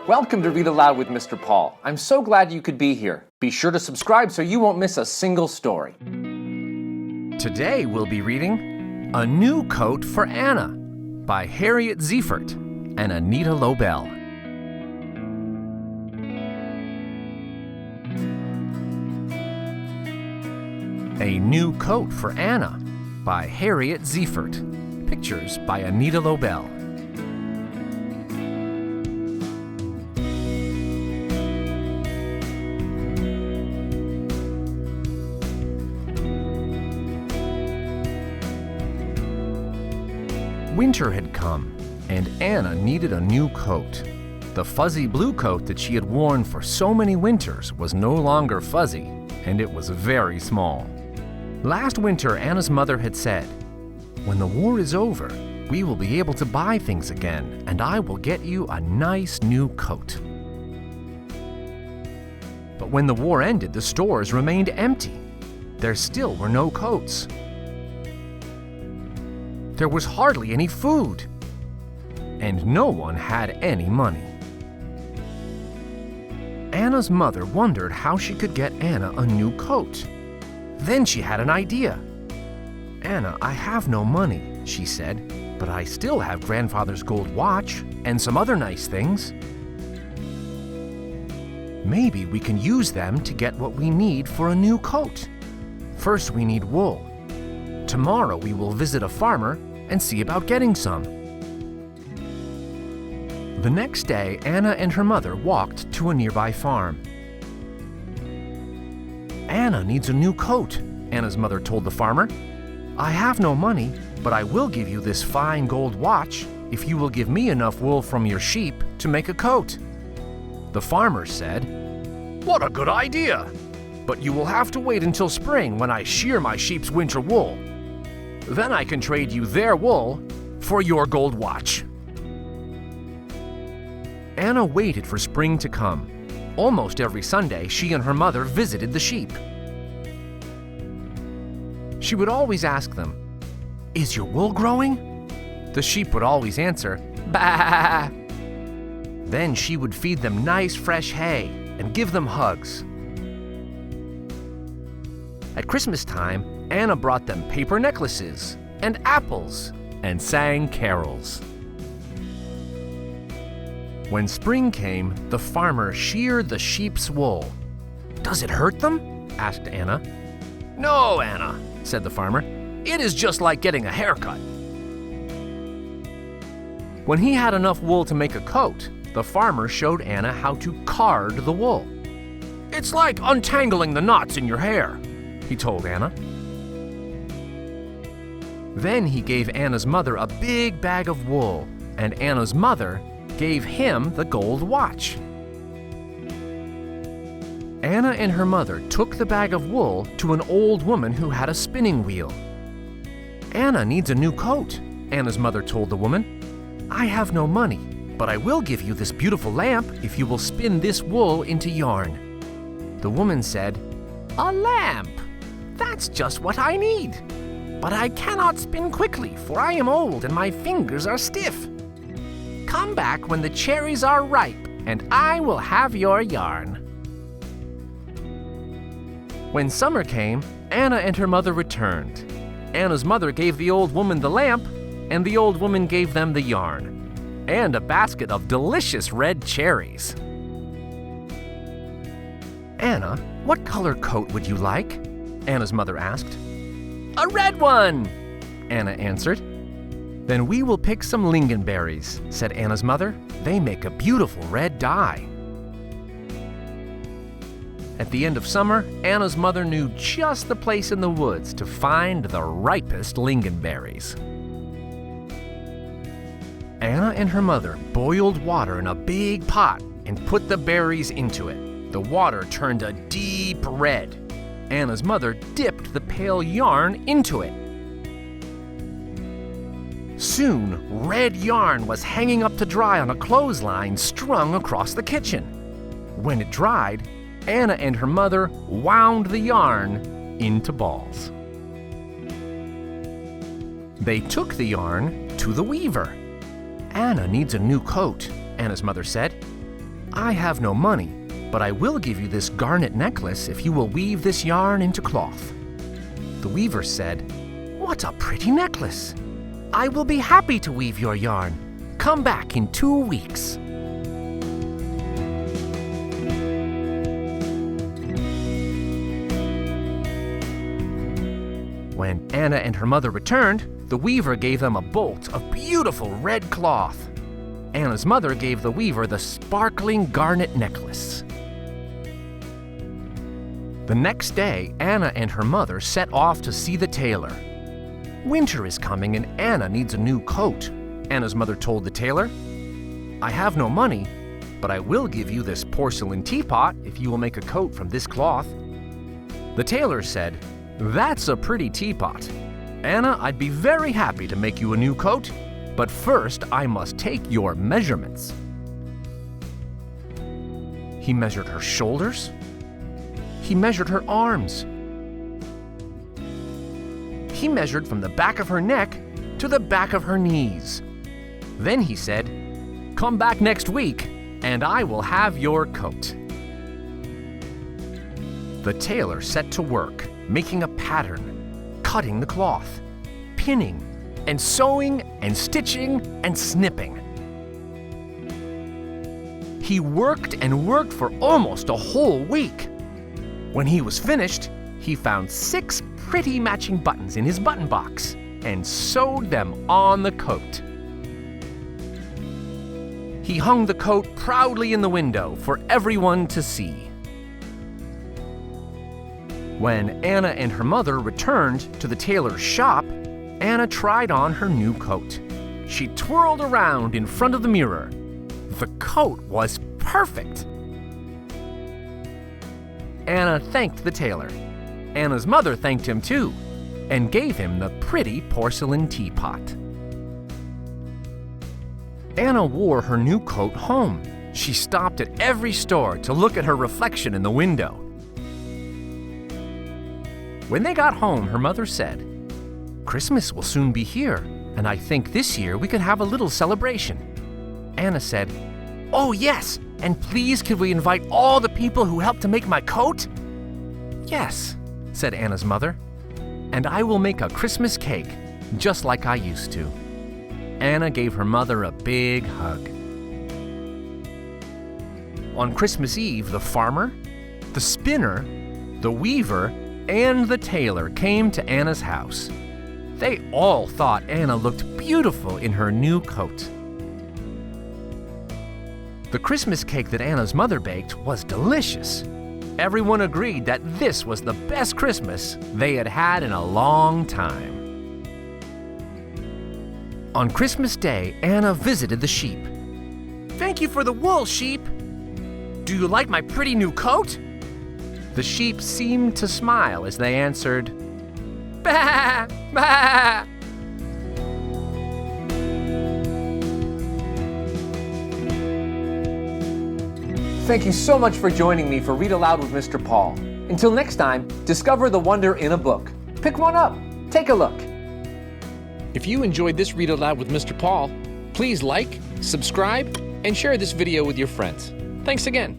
Welcome to Read Aloud with Mr. Paul. I'm so glad you could be here. Be sure to subscribe so you won't miss a single story. Today we'll be reading A New Coat for Anna by Harriet Ziefert and Anita Lobel. A New Coat for Anna by Harriet Ziefert. Pictures by Anita Lobel. Winter had come, and Anna needed a new coat. The fuzzy blue coat that she had worn for so many winters was no longer fuzzy, and it was very small. Last winter, Anna's mother had said, "When the war is over, we will be able to buy things again, and I will get you a nice new coat." But when the war ended, the stores remained empty. There still were no coats. There was hardly any food, and no one had any money. Anna's mother wondered how she could get Anna a new coat. Then she had an idea. "Anna, I have no money," she said, "but I still have Grandfather's gold watch and some other nice things. Maybe we can use them to get what we need for a new coat. First, we need wool. Tomorrow we will visit a farmer and see about getting some." The next day, Anna and her mother walked to a nearby farm. "Anna needs a new coat," Anna's mother told the farmer. "I have no money, but I will give you this fine gold watch if you will give me enough wool from your sheep to make a coat." The farmer said, "What a good idea! But you will have to wait until spring when I shear my sheep's winter wool. Then I can trade you their wool for your gold watch." Anna waited for spring to come. Almost every Sunday, she and her mother visited the sheep. She would always ask them, "Is your wool growing?" The sheep would always answer, "Bah!" Then she would feed them nice fresh hay and give them hugs. At Christmas time, Anna brought them paper necklaces and apples and sang carols. When spring came, the farmer sheared the sheep's wool. "Does it hurt them?" asked Anna. "No, Anna," said the farmer. "It is just like getting a haircut." When he had enough wool to make a coat, the farmer showed Anna how to card the wool. "It's like untangling the knots in your hair," he told Anna. Then he gave Anna's mother a big bag of wool, and Anna's mother gave him the gold watch. Anna and her mother took the bag of wool to an old woman who had a spinning wheel. "Anna needs a new coat," Anna's mother told the woman. "I have no money, but I will give you this beautiful lamp if you will spin this wool into yarn." The woman said, "A lamp? That's just what I need. But I cannot spin quickly, for I am old and my fingers are stiff. Come back when the cherries are ripe, and I will have your yarn." When summer came, Anna and her mother returned. Anna's mother gave the old woman the lamp, and the old woman gave them the yarn, and a basket of delicious red cherries. "Anna, what color coat would you like?" Anna's mother asked. "A red one," Anna answered. "Then we will pick some lingonberries," said Anna's mother. "They make a beautiful red dye." At the end of summer, Anna's mother knew just the place in the woods to find the ripest lingonberries. Anna and her mother boiled water in a big pot and put the berries into it. The water turned a deep red. Anna's mother dipped the pale yarn into it. Soon, red yarn was hanging up to dry on a clothesline strung across the kitchen. When it dried, Anna and her mother wound the yarn into balls. They took the yarn to the weaver. "Anna needs a new coat," Anna's mother said. I have no money, but I will give you this garnet necklace if you will weave this yarn into cloth. The weaver said, "What a pretty necklace! I will be happy to weave your yarn. Come back in 2 weeks." When Anna and her mother returned, the weaver gave them a bolt of beautiful red cloth. Anna's mother gave the weaver the sparkling garnet necklace. The next day, Anna and her mother set off to see the tailor. Winter is coming and Anna needs a new coat. Anna's mother told the tailor, "I have no money, but I will give you this porcelain teapot if you will make a coat from this cloth." The tailor said, "That's a pretty teapot. Anna, I'd be very happy to make you a new coat, but first I must take your measurements." He measured her shoulders. He measured her arms. He measured from the back of her neck to the back of her knees. Then he said, "Come back next week, and I will have your coat." The tailor set to work, making a pattern, cutting the cloth, pinning, and sewing and stitching and snipping. He worked and worked for almost a whole week. When he was finished, he found 6 pretty matching buttons in his button box and sewed them on the coat. He hung the coat proudly in the window for everyone to see. When Anna and her mother returned to the tailor's shop, Anna tried on her new coat. She twirled around in front of the mirror. The coat was perfect. Anna thanked the tailor. Anna's mother thanked him too, and gave him the pretty porcelain teapot. Anna wore her new coat home. She stopped at every store to look at her reflection in the window. When they got home, her mother said, "Christmas will soon be here, and I think this year we could have a little celebration." Anna said, "Oh yes, and please could we invite all the people who helped to make my coat?" "Yes," said Anna's mother, "and I will make a Christmas cake, just like I used to." Anna gave her mother a big hug. On Christmas Eve, the farmer, the spinner, the weaver, and the tailor came to Anna's house. They all thought Anna looked beautiful in her new coat. The Christmas cake that Anna's mother baked was delicious. Everyone agreed that this was the best Christmas they had had in a long time. On Christmas Day, Anna visited the sheep. "Thank you for the wool, sheep. Do you like my pretty new coat?" The sheep seemed to smile as they answered, "Bah! Bah!" Thank you so much for joining me for Read Aloud with Mr. Paul. Until next time, discover the wonder in a book. Pick one up. Take a look. If you enjoyed this Read Aloud with Mr. Paul, please like, subscribe, and share this video with your friends. Thanks again.